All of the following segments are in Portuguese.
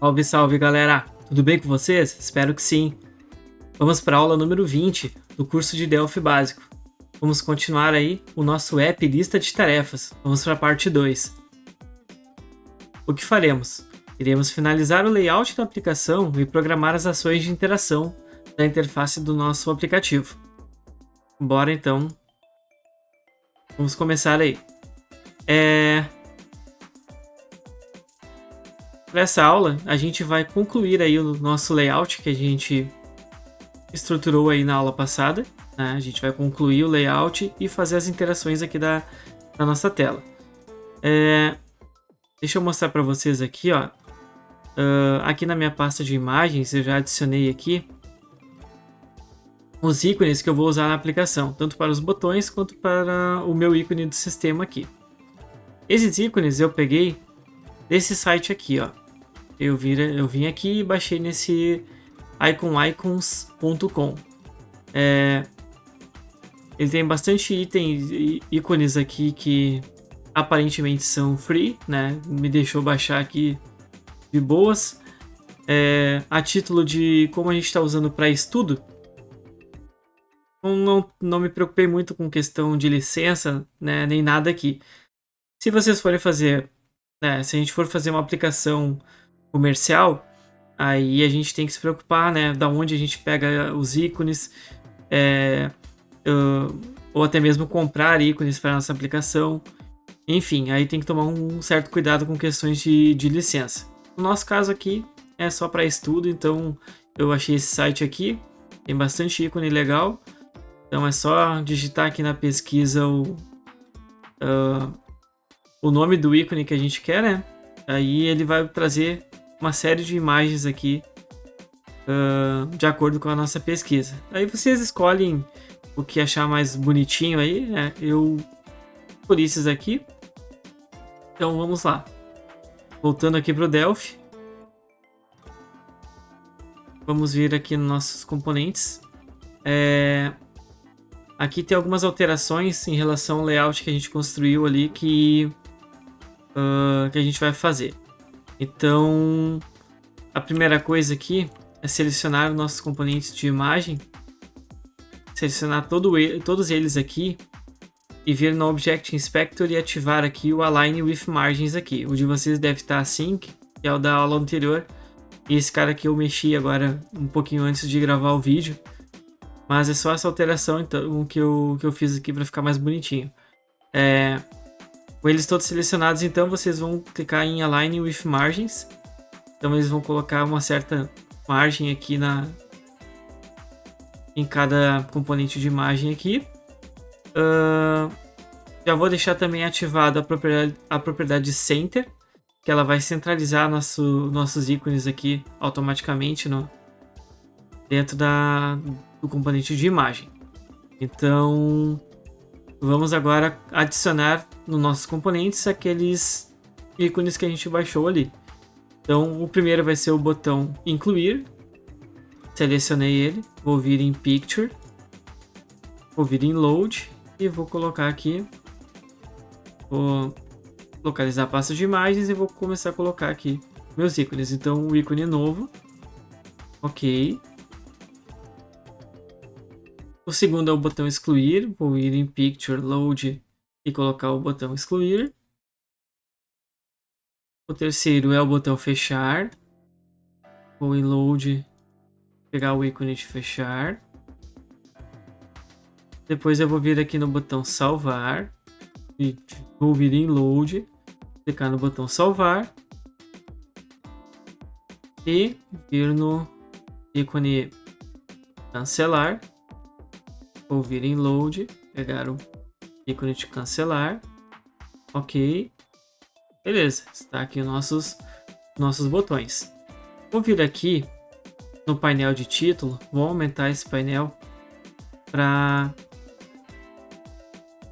Salve, salve, galera! Tudo bem com vocês? Espero que sim. Vamos para a aula número 20 do curso de Delphi Básico. Vamos continuar aí o nosso app Lista de Tarefas. Vamos para a parte 2. O que faremos? Iremos finalizar o layout da aplicação e programar as ações de interação da interface do nosso aplicativo. Bora então. Vamos começar aí. Para essa aula, a gente vai concluir aí o nosso layout que a gente estruturou aí na aula passada. Né? A gente vai concluir o layout e fazer as interações aqui da nossa tela. Deixa eu mostrar para vocês aqui, ó. Aqui na minha pasta de imagens, eu já adicionei aqui os ícones que eu vou usar na aplicação, tanto para os botões quanto para o meu ícone do sistema aqui. Esses ícones eu peguei desse site aqui, ó. Eu vim aqui e baixei nesse iconicons.com. Ele tem bastante ícones aqui que aparentemente são free, né? Me deixou baixar aqui de boas. A título de como a gente está usando para estudo, não me preocupei muito com questão de licença, né? Nem nada aqui. Se vocês forem fazer, né? Se a gente for fazer uma aplicação comercial, aí a gente tem que se preocupar, né? Da onde a gente pega os ícones, ou até mesmo comprar ícones para nossa aplicação. Enfim, aí tem que tomar um certo cuidado com questões de licença. No nosso caso aqui é só para estudo, então eu achei esse site aqui, tem bastante ícone legal. Então é só digitar aqui na pesquisa o nome do ícone que a gente quer, né? Aí ele vai trazer uma série de imagens aqui de acordo com a nossa pesquisa. Aí vocês escolhem o que achar mais bonitinho aí, né? Eu escolhi esses aqui. Então vamos lá. Voltando aqui para o Delphi. Vamos vir aqui nos nossos componentes. Aqui tem algumas alterações em relação ao layout que a gente construiu ali que a gente vai fazer. Então, a primeira coisa aqui é selecionar os nossos componentes de imagem, selecionar todos eles aqui e vir no Object Inspector e ativar aqui o Align with Margins aqui. O de vocês deve estar assim, que é o da aula anterior. E esse cara aqui eu mexi agora um pouquinho antes de gravar o vídeo. Mas é só essa alteração então, que eu fiz aqui para ficar mais bonitinho. Com eles todos selecionados, então vocês vão clicar em Align with Margins. Então eles vão colocar uma certa margem aqui em cada componente de imagem aqui. Já vou deixar também ativada a propriedade Center, que ela vai centralizar nossos ícones aqui automaticamente dentro do componente de imagem. Então, vamos agora adicionar nos nossos componentes aqueles ícones que a gente baixou ali. Então, o primeiro vai ser o botão Incluir. Selecionei ele, vou vir em Picture, vou vir em Load e vou colocar aqui. Vou localizar a pasta de imagens e vou começar a colocar aqui meus ícones. Então, o ícone novo. Ok. O segundo é o botão excluir. Vou ir em Picture, Load e colocar o botão excluir. O terceiro é o botão fechar. Vou em Load, pegar o ícone de fechar. Depois eu vou vir aqui no botão salvar. E vou vir em Load, clicar no botão salvar. E vir no ícone cancelar. Vou vir em Load, pegar o ícone de cancelar. Ok. Beleza, está aqui os nossos botões. Vou vir aqui no painel de título, vou aumentar esse painel para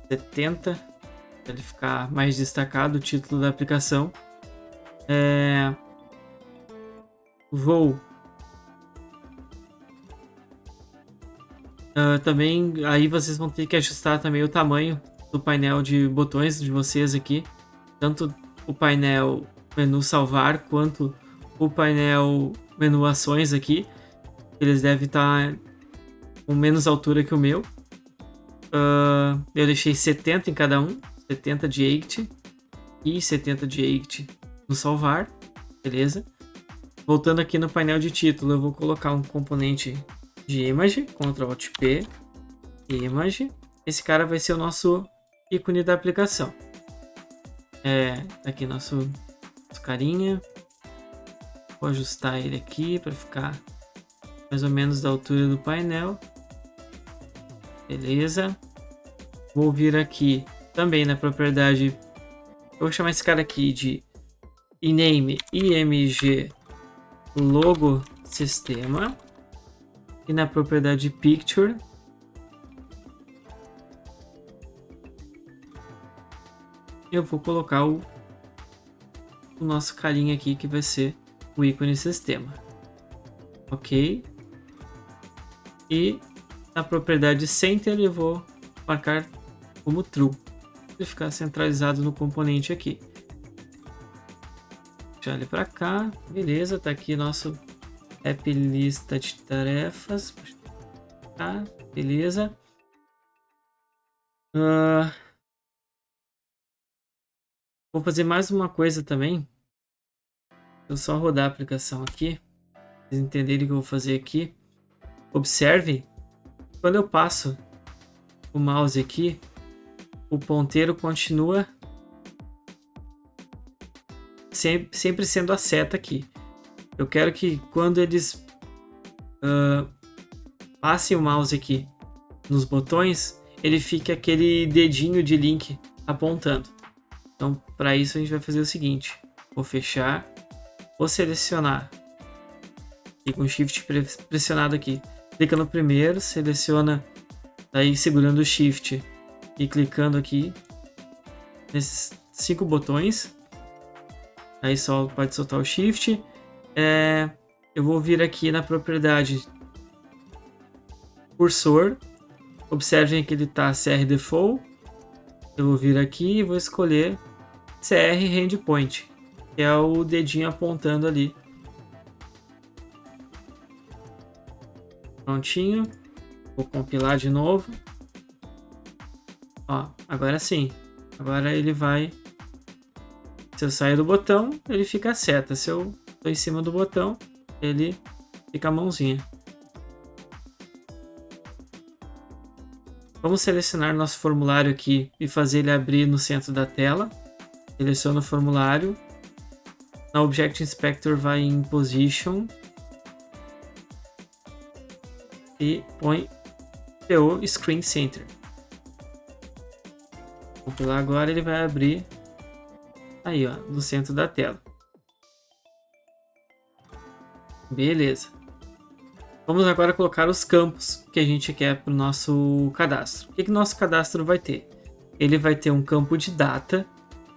70, para ele ficar mais destacado o título da aplicação. Também aí vocês vão ter que ajustar também o tamanho do painel de botões de vocês aqui, tanto o painel menu salvar quanto o painel menu ações aqui. Eles devem estar com menos altura que o meu. Eu deixei 70 em cada um. 70 de Eight e 70 de Eight no salvar. Beleza? Voltando aqui no painel de título, eu vou colocar um componente de image. Ctrl Alt P. Image. Esse cara vai ser o nosso ícone da aplicação. Aqui nosso carinha. Vou ajustar ele aqui para ficar mais ou menos da altura do painel. Beleza. Vou vir aqui também na propriedade. Eu vou chamar esse cara aqui de iname img logo sistema. E na propriedade picture eu vou colocar o nosso carinha aqui, que vai ser o ícone sistema. Ok. E na propriedade center eu vou marcar como true, para ficar centralizado no componente aqui. Puxar ele para cá. Beleza, tá aqui nosso app lista de tarefas. Tá, beleza. Vou fazer mais uma coisa também. Eu só rodar a aplicação aqui. Pra vocês entenderem o que eu vou fazer aqui. Observe. Quando eu passo o mouse aqui, o ponteiro continua sempre sendo a seta aqui. Eu quero que quando eles passem o mouse aqui nos botões, ele fique aquele dedinho de link apontando. Então, para isso a gente vai fazer o seguinte. Vou fechar. Vou selecionar. E com Shift pressionado aqui. Clica no primeiro, seleciona. Daí segurando o Shift e clicando aqui nesses 5 botões. Aí só pode soltar o Shift. Eu vou vir aqui na propriedade cursor. Observem que ele está CR Default. Eu vou vir aqui e vou escolher CR Handpoint, que é o dedinho apontando ali. Prontinho. Vou compilar de novo. Ó, agora sim. Agora ele vai... Se eu sair do botão, ele fica a seta. Se eu estou em cima do botão, ele fica a mãozinha. Vamos selecionar nosso formulário aqui e fazer ele abrir no centro da tela. Seleciona o formulário. Na Object Inspector vai em Position. E põe PO Screen Center. Vou compilar agora, ele vai abrir aí, ó, no centro da tela. Beleza. Vamos agora colocar os campos que a gente quer para o nosso cadastro. O que o nosso cadastro vai ter? Ele vai ter um campo de data,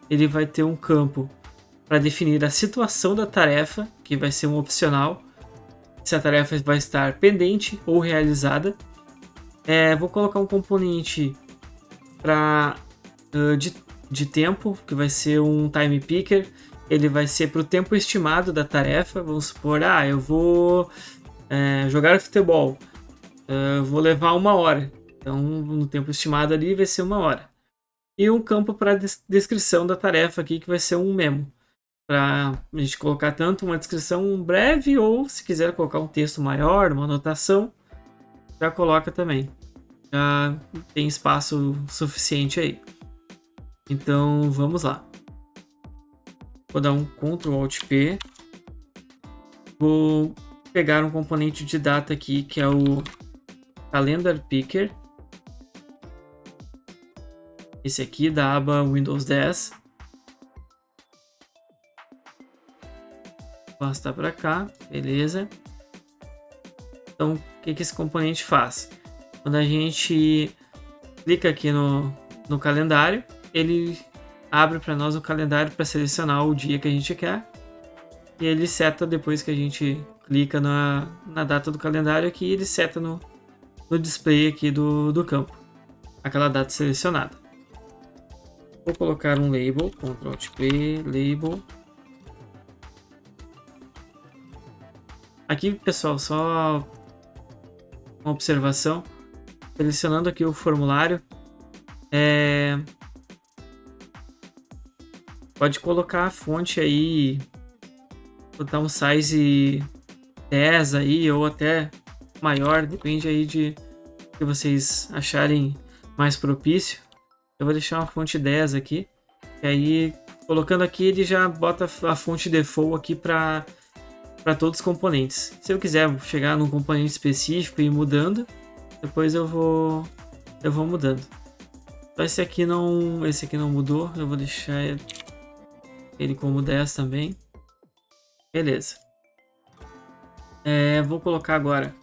ele vai ter um campo para definir a situação da tarefa, que vai ser um opcional, se a tarefa vai estar pendente ou realizada. Vou colocar um componente de tempo, que vai ser um time picker. Ele vai ser para o tempo estimado da tarefa. Vamos supor, eu vou jogar futebol, vou levar 1 hora, então no tempo estimado ali vai ser 1 hora. E um campo para descrição da tarefa aqui, que vai ser um memo, para a gente colocar tanto uma descrição breve, ou se quiser colocar um texto maior, uma anotação, já coloca também, já tem espaço suficiente aí. Então vamos lá, vou dar um Ctrl Alt P, vou pegar um componente de data aqui, que é o Calendar Picker. Esse aqui da aba Windows 10. Vou arrastar para cá, beleza. Então, o que esse componente faz? Quando a gente clica aqui no calendário, ele abre para nós o calendário para selecionar o dia que a gente quer. E ele seta, depois que a gente clica na data do calendário aqui, ele seta no display aqui do campo aquela data selecionada. Vou colocar um label, Ctrl Alt P, label. Aqui, pessoal, só uma observação. Selecionando aqui o formulário, pode colocar a fonte aí, botar um size 10 aí, ou até maior, depende aí de que vocês acharem mais propício. Eu vou deixar uma fonte 10 aqui, e aí colocando aqui ele já bota a fonte default aqui para todos os componentes. Se eu quiser chegar num componente específico e ir mudando, depois eu vou mudando. Então esse aqui não mudou, eu vou deixar ele como 10 também. Beleza. Vou colocar agora.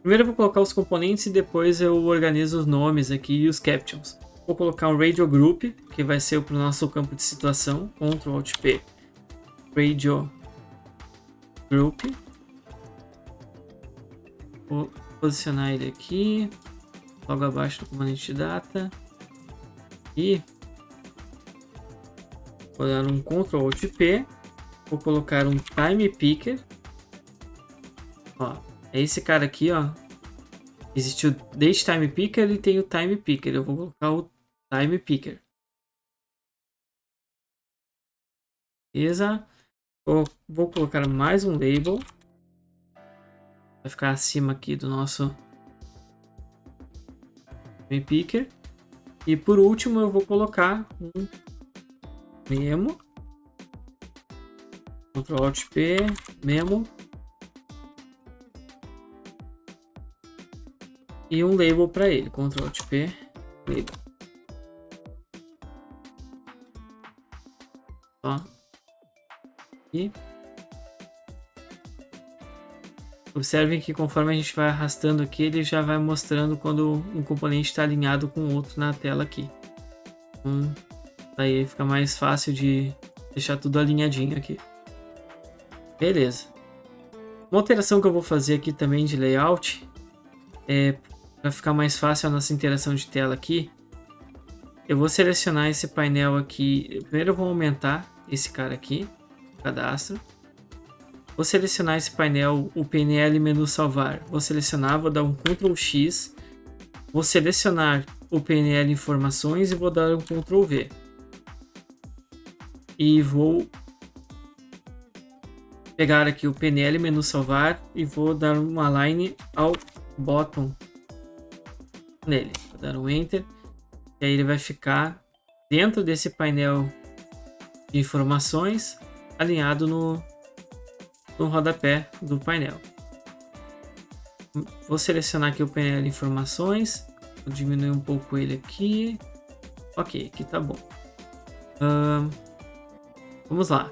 Primeiro eu vou colocar os componentes e depois eu organizo os nomes aqui e os captions. Vou colocar um Radio Group, que vai ser para o nosso campo de situação. Ctrl Alt P. Radio Group. Vou posicionar ele aqui, logo abaixo do componente de data. E vou dar um Ctrl Alt P. Vou colocar um Time Picker. Ó, é esse cara aqui, ó. Existe o Date Time Picker e tem o Time Picker. Eu vou colocar o Time Picker. Beleza? Vou colocar mais um label. Vai ficar acima aqui do nosso Time Picker. E por último eu vou colocar um memo. Ctrl Alt P, memo. E um label para ele. Ctrl Alt P, label. Ó. E observem que conforme a gente vai arrastando aqui, ele já vai mostrando quando um componente está alinhado com o outro na tela aqui. Então, daí fica mais fácil de deixar tudo alinhadinho aqui. Beleza. Uma alteração que eu vou fazer aqui também de layout, para ficar mais fácil a nossa interação de tela aqui, eu vou selecionar esse painel aqui. Primeiro eu vou aumentar esse cara aqui, cadastro. Vou selecionar esse painel, o PNL menu salvar. Vou selecionar, vou dar um Ctrl X. Vou selecionar o PNL informações e vou dar um Ctrl V. E vou pegar aqui o PNL menu salvar e vou dar uma align ao bottom nele. Vou dar um Enter. E aí ele vai ficar dentro desse painel de informações, alinhado no rodapé do painel. Vou selecionar aqui o painel de informações, vou diminuir um pouco ele aqui. Ok, aqui tá bom. Vamos lá.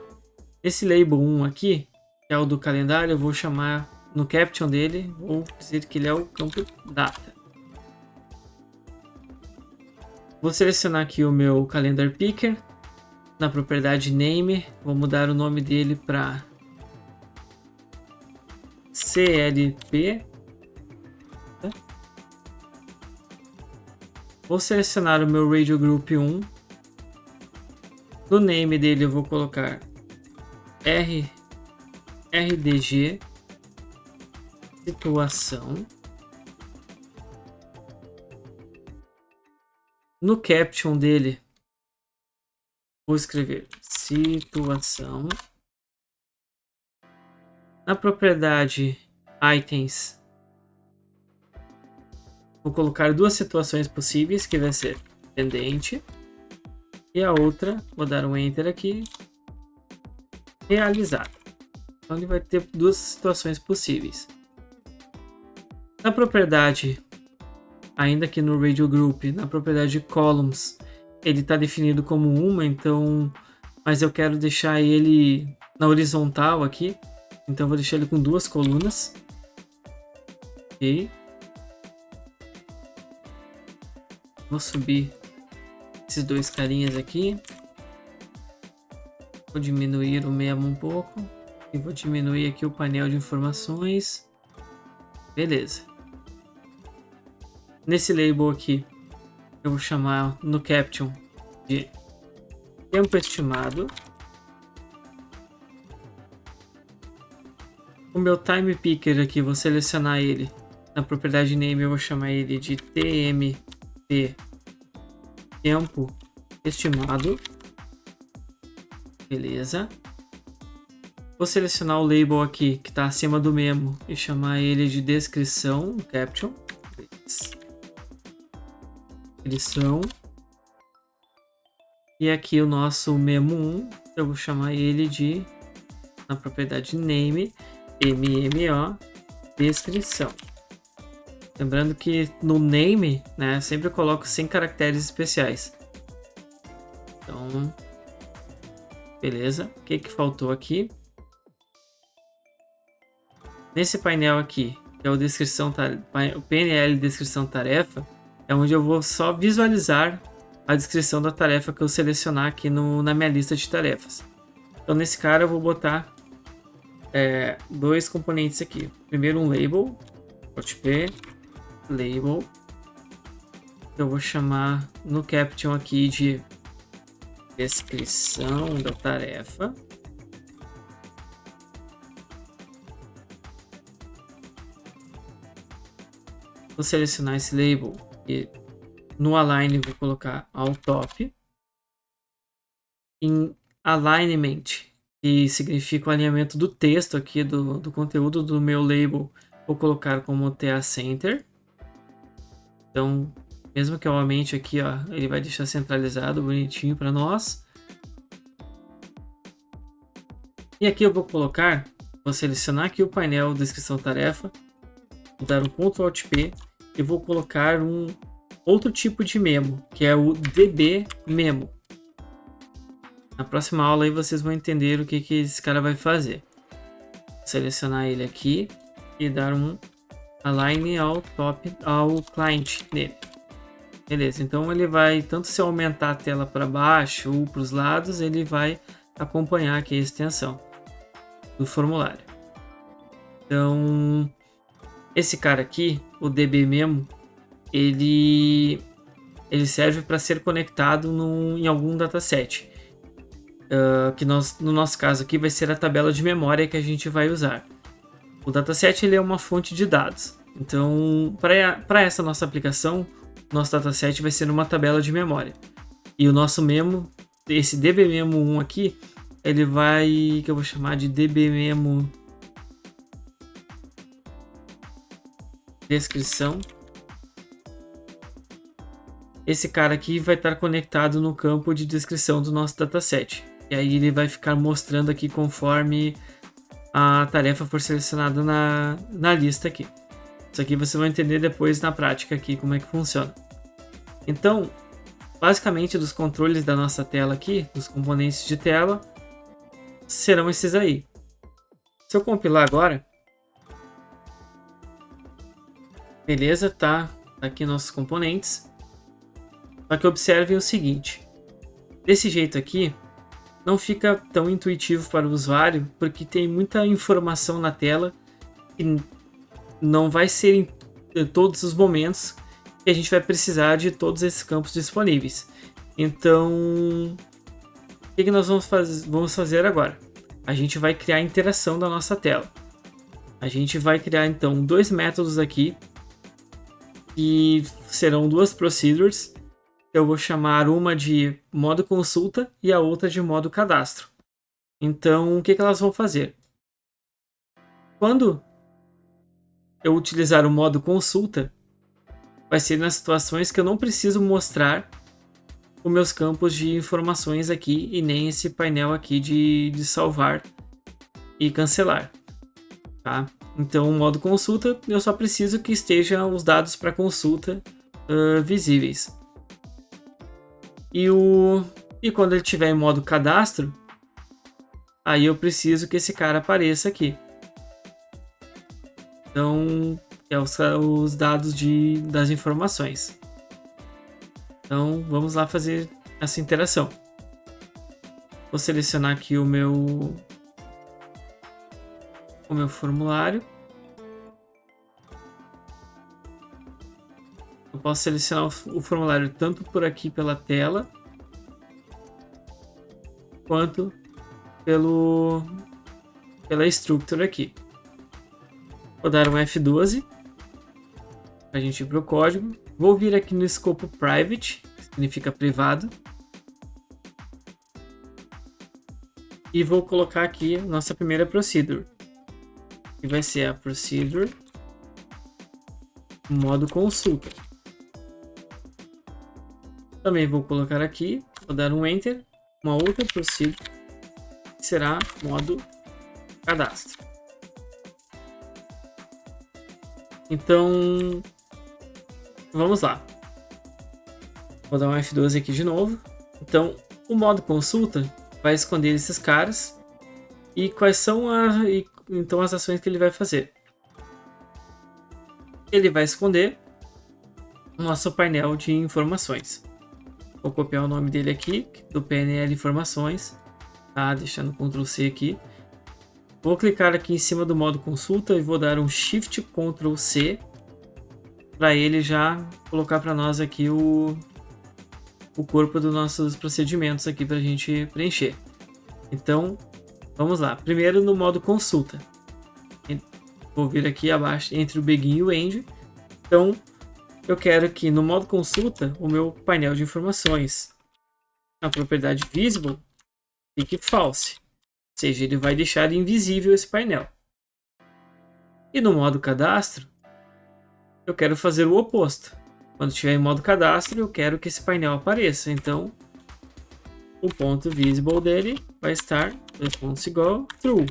Esse label 1 aqui, que é o do calendário, eu vou chamar no caption dele, vou dizer que ele é o campo data. Vou selecionar aqui o meu calendar picker. Na propriedade name, vou mudar o nome dele para CLP. Vou selecionar o meu Radio Group 1. No name dele eu vou colocar RDG situação. No caption dele vou escrever situação. Na propriedade items, vou colocar duas situações possíveis, que vai ser pendente. E a outra, vou dar um enter aqui, realizado. Então ele vai ter duas situações possíveis. Na propriedade, ainda aqui no Radio Group, na propriedade columns, ele está definido como uma, então, mas eu quero deixar ele na horizontal aqui, então eu vou deixar ele com duas colunas. Ok. Vou subir esses dois carinhas aqui. Vou diminuir o memo um pouco e vou diminuir aqui o painel de informações. Beleza. Nesse label aqui, eu vou chamar no caption de tempo estimado. O meu time picker aqui, vou selecionar ele. Na propriedade name eu vou chamar ele de tmp tempo estimado. Beleza. Vou selecionar o label aqui que está acima do memo e chamar ele de descrição, caption. Descrição. E aqui o nosso memo 1, eu vou chamar ele de, na propriedade name, mmo, descrição. Lembrando que no name, né, sempre eu coloco 100 caracteres especiais. Então, beleza. O que faltou aqui? Nesse painel aqui, que é o PNL descrição tarefa, é onde eu vou só visualizar a descrição da tarefa que eu selecionar aqui na minha lista de tarefas. Então nesse cara eu vou botar dois componentes aqui. Primeiro um label, P, label. Eu vou chamar no caption aqui de descrição da tarefa. Vou selecionar esse label e no align vou colocar ao top. Em alignment, que significa o alinhamento do texto aqui do conteúdo do meu label, vou colocar como TA Center. Então, mesmo que eu aumente aqui, ó, ele vai deixar centralizado, bonitinho para nós. E aqui eu vou selecionar aqui o painel descrição tarefa, vou dar um Ctrl Alt P e vou colocar um outro tipo de memo, que é o DB memo. Na próxima aula aí vocês vão entender o que esse cara vai fazer. Vou selecionar ele aqui e dar um align ao top ao client nele. Beleza, então ele vai, tanto se eu aumentar a tela para baixo ou para os lados, ele vai acompanhar aqui a extensão do formulário. Então, esse cara aqui, o DB memo, ele serve para ser conectado em algum dataset. Que no nosso caso aqui vai ser a tabela de memória que a gente vai usar. O dataset ele é uma fonte de dados. Então, para essa nossa aplicação, nosso dataset vai ser uma tabela de memória. E o nosso memo, esse dbmemo1 aqui, ele vai, que eu vou chamar de dbmemo descrição. Esse cara aqui vai estar conectado no campo de descrição do nosso dataset. E aí ele vai ficar mostrando aqui conforme a tarefa for selecionada na lista aqui. Isso aqui você vai entender depois na prática aqui como é que funciona. Então, basicamente dos controles da nossa tela aqui, dos componentes de tela, serão esses aí. Se eu compilar agora, beleza, tá aqui nossos componentes. Só que observem o seguinte, desse jeito aqui, não fica tão intuitivo para o usuário, porque tem muita informação na tela e não vai ser em todos os momentos que a gente vai precisar de todos esses campos disponíveis. Então, o que nós vamos fazer agora? A gente vai criar a interação da nossa tela. A gente vai criar então dois métodos aqui, que serão duas procedures. Eu vou chamar uma de modo consulta e a outra de modo cadastro. Então, o que elas vão fazer? Quando eu utilizar o modo consulta, vai ser nas situações que eu não preciso mostrar os meus campos de informações aqui e nem esse painel aqui de salvar e cancelar. Tá? Então, o modo consulta, eu só preciso que estejam os dados para consulta visíveis. E quando ele estiver em modo cadastro, aí eu preciso que esse cara apareça aqui. Então, é os dados das informações. Então, vamos lá fazer essa interação. Vou selecionar aqui o meu formulário. Eu posso selecionar o formulário tanto por aqui pela tela, quanto pela structure aqui. Vou dar um F12 para a gente ir para o código. Vou vir aqui no escopo private, que significa privado. E vou colocar aqui a nossa primeira procedure, que vai ser a procedure modo consulta. Também vou colocar aqui, vou dar um enter, uma outra procedure, que será modo cadastro. Então, vamos lá. Vou dar um F12 aqui de novo. Então, o modo consulta vai esconder esses caras. E quais são então as ações que ele vai fazer? Ele vai esconder o nosso painel de informações. Vou copiar o nome dele aqui, do PNL Informações. Tá? Deixando Ctrl C aqui. Vou clicar aqui em cima do modo consulta e vou dar um Shift Ctrl C para ele já colocar para nós aqui o corpo dos nossos procedimentos aqui para a gente preencher. Então, vamos lá. Primeiro no modo consulta. Vou vir aqui abaixo entre o begin e o end. Então, eu quero que no modo consulta o meu painel de informações, a propriedade visible, fique false. Ou seja, ele vai deixar invisível esse painel. E no modo cadastro, eu quero fazer o oposto. Quando estiver em modo cadastro, eu quero que esse painel apareça. Então, o ponto visible dele vai estar dois pontos igual true,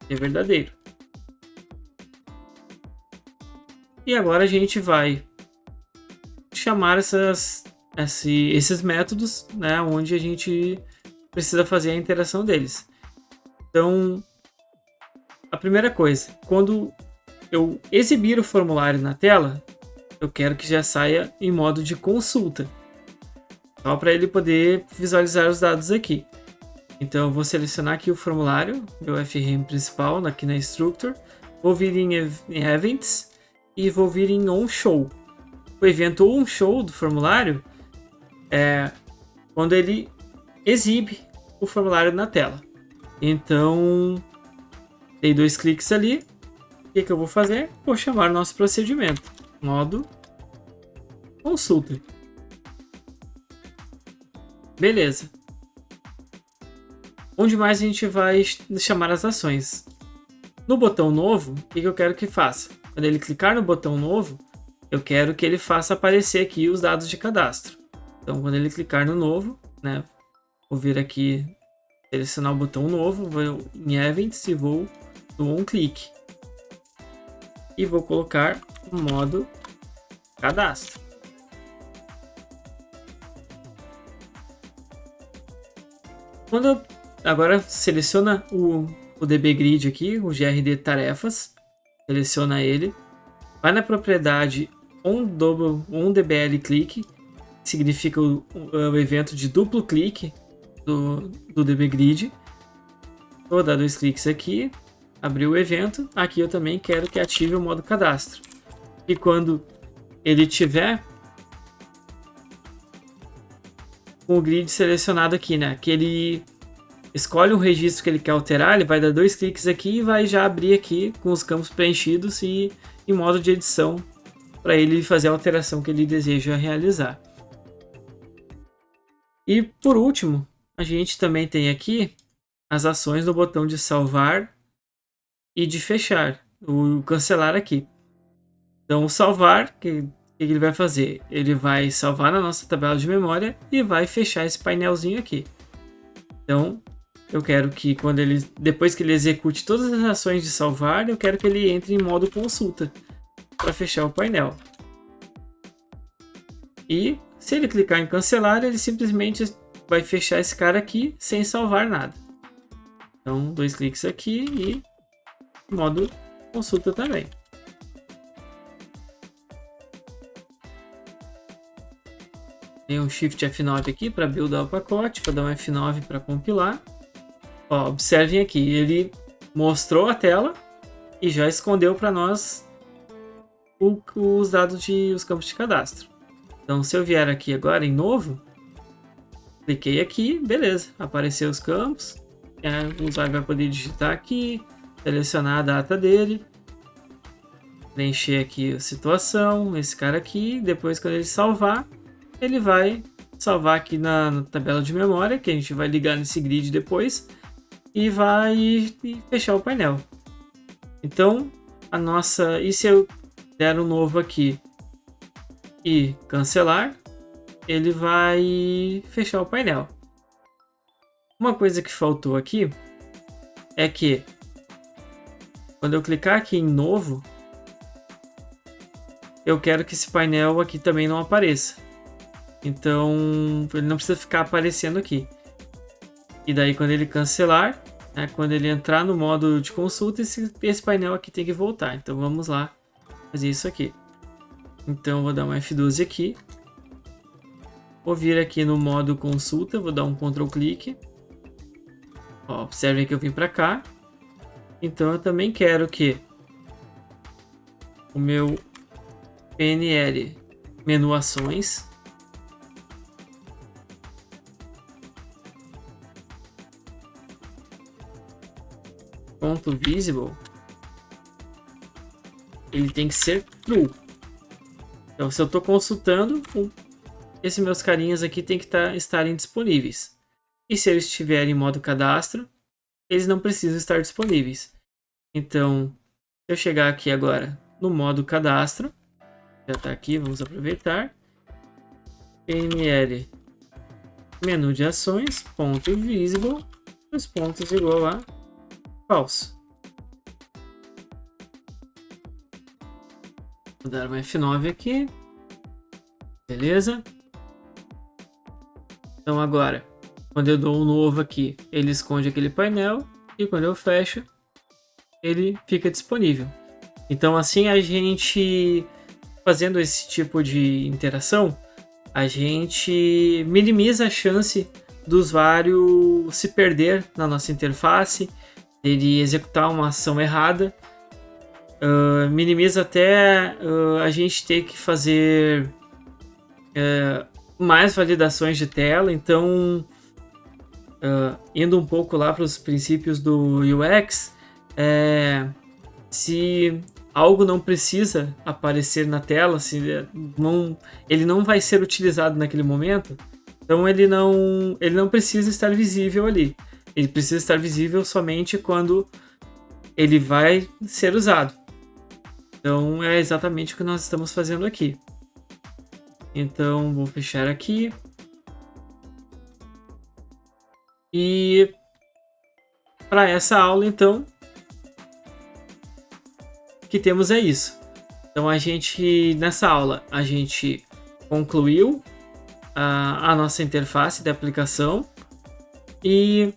que é verdadeiro. E agora a gente vai chamar esses métodos, né, onde a gente precisa fazer a interação deles. Então, a primeira coisa, quando eu exibir o formulário na tela, eu quero que já saia em modo de consulta, só para ele poder visualizar os dados aqui. Então, eu vou selecionar aqui o formulário, meu FRM principal, aqui na Structure, vou vir em Events e vou vir em OnShow. O evento OnShow do formulário é quando ele exibe o formulário na tela. Então, dei 2 cliques ali. O que eu vou fazer? Vou chamar o nosso procedimento. Modo consulta. Beleza. Onde mais a gente vai chamar as ações? No botão novo, o que eu quero que faça? Quando ele clicar no botão novo, eu quero que ele faça aparecer aqui os dados de cadastro. Então, quando ele clicar no novo, né, vou vir aqui, selecionar o botão novo, vou em Events e vou no OnClick. E vou colocar o modo cadastro. Quando eu agora seleciona o DB Grid aqui, o GRD Tarefas, seleciona ele, vai na propriedade OnDBL Click, que significa o evento de duplo clique do DB Grid. Vou dar 2 cliques aqui, abrir o evento. Aqui eu também quero que ative o modo cadastro. E quando ele tiver com o grid selecionado aqui, né, que ele escolhe um registro que ele quer alterar, ele vai dar 2 cliques aqui e vai já abrir aqui com os campos preenchidos e em modo de edição para ele fazer a alteração que ele deseja realizar. E por último, a gente também tem aqui as ações no botão de salvar e de fechar, o cancelar aqui. Então o salvar, o que ele vai fazer? Ele vai salvar na nossa tabela de memória e vai fechar esse painelzinho aqui. Então eu quero que depois que ele execute todas as ações de salvar, eu quero que ele entre em modo consulta para fechar o painel. E se ele clicar em cancelar, ele simplesmente vai fechar esse cara aqui sem salvar nada. Então 2 cliques aqui e modo consulta também. Tem um Shift F9 aqui para buildar o pacote, vou dar um F9 para compilar. Ó, observem aqui, ele mostrou a tela e já escondeu para nós os dados os campos de cadastro. Então, se eu vier aqui agora em novo, cliquei aqui, beleza, apareceu os campos. O usuário vai poder digitar aqui, selecionar a data dele. preencher aqui a situação, esse cara aqui. Depois, quando ele salvar, ele vai salvar aqui na tabela de memória, que a gente vai ligar nesse grid depois, e vai fechar o painel. Então, e se eu der um novo aqui e cancelar, ele vai fechar o painel. Uma coisa que faltou aqui é que quando eu clicar aqui em novo, eu quero que esse painel aqui também não apareça. Então, ele não precisa ficar aparecendo aqui. E daí, quando ele cancelar, quando ele entrar no modo de consulta, esse painel aqui tem que voltar. Então, vamos lá fazer isso aqui. Então, vou dar um F12 aqui. Vou vir aqui no modo consulta, vou dar um Ctrl clique. Ó, observem que eu vim para cá. Então, eu também quero que o meu PNL menu ações ponto visible, ele tem que ser true. Então, se eu estou consultando, esses meus carinhas aqui tem que estarem disponíveis. E se eles estiverem em modo cadastro, eles não precisam estar disponíveis. Então, se eu chegar aqui agora no modo cadastro, já está aqui, vamos aproveitar. PNL menu de ações, ponto visible, os pontos igual a falso. Vou dar um F9 aqui. Beleza? Então agora, quando eu dou um novo aqui, ele esconde aquele painel. E quando eu fecho, ele fica disponível. Então assim a gente, fazendo esse tipo de interação, a gente minimiza a chance do usuário se perder na nossa interface, ele executar uma ação errada, minimiza até a gente ter que fazer mais validações de tela. Então, indo um pouco lá para os princípios do UX, se algo não precisa aparecer na tela, se ele não vai ser utilizado naquele momento, então ele não precisa estar visível ali. Ele precisa estar visível somente quando ele vai ser usado. Então é exatamente o que nós estamos fazendo aqui. Então vou fechar aqui. E para essa aula, então, o que temos é isso. Então nessa aula a gente concluiu a nossa interface da aplicação e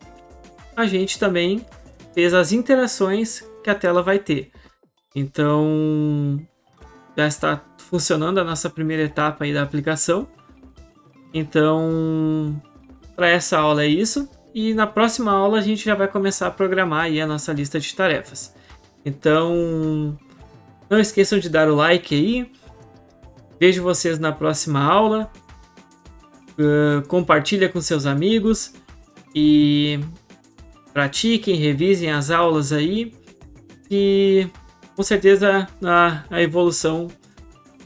a gente também fez as interações que a tela vai ter. Então, já está funcionando a nossa primeira etapa aí da aplicação. Então, para essa aula é isso. E na próxima aula a gente já vai começar a programar aí a nossa lista de tarefas. Então, não esqueçam de dar o like aí. Vejo vocês na próxima aula. Compartilha com seus amigos. E pratiquem, revisem as aulas aí. E com certeza a evolução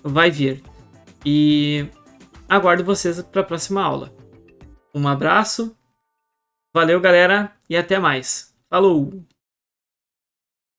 vai vir. E aguardo vocês para a próxima aula. Um abraço, valeu galera e até mais. Falou!